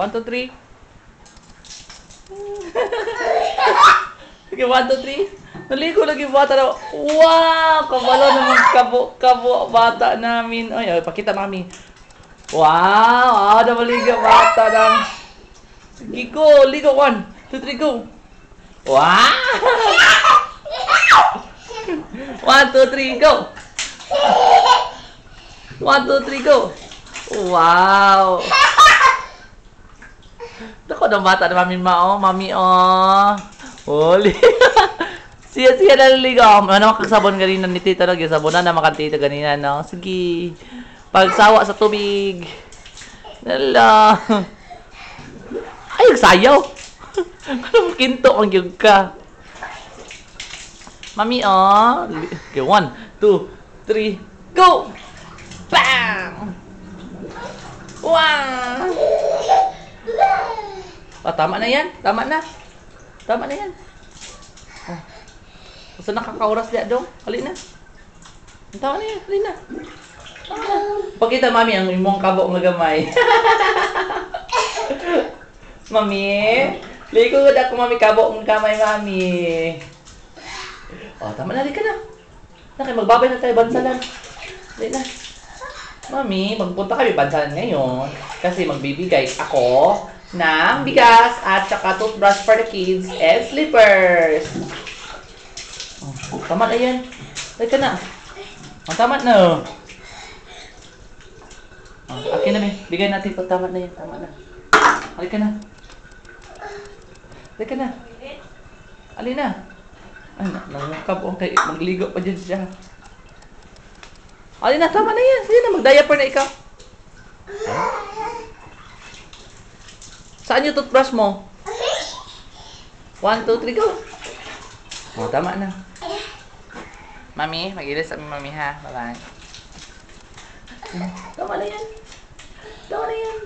1, 2, 3. Sige, 1, 2, 3. Naligo lagi bata daw. Wow! Kabalo naman kabo bata namin. Ay, pakita mami. Wow! Maligo bata ng... Sige, go! Ligo, 1, 2, 3, go! Wow! 1, 2, 3, go! 1, 2, 3, go! Wow! Ako ng bata na mami mami Huli. Siya naliligo. Ano makasabon kanina ni tita no? Sabonan na makan tita kanina no. Sige. Pagsawa sa tubig. Nala. Ay, sayaw. Ano kinto ang gyud ka? Mami Okay, 1, 2, 3, go! Bam! Wow! Tama na yan. Tama na yan. Gusto nakakauras diya dong. Hali na. Tama na yan. Hali na. Pakita mami ang imong kabo nga gamay. Mami. Likod ako mami kabo ng kamay mami. Tama na. Hali ka na. Nakay magbabay na tayo bansalan. Hali na. Mami, magpunta kami bansalan ngayon. Kasi magbibigay ako ng bigas at saka toothbrush for the kids and slippers. Tama na yan. Teka na. Tama na. Akin na, bigay natin ito. Tama na yan. Tama na. Halika na. Halika na. Halika na. Ay, nangungkab. Okay, magligo pa dyan siya. Halika na. Tama na yan. Sige na, mag-diaper na ikaw. Saan yung toothbrush mo? 1, 2, 3, go! Tama na. Mami, mag-ilis kami mami ha. Bye-bye. Tama na yan. Tama na yan.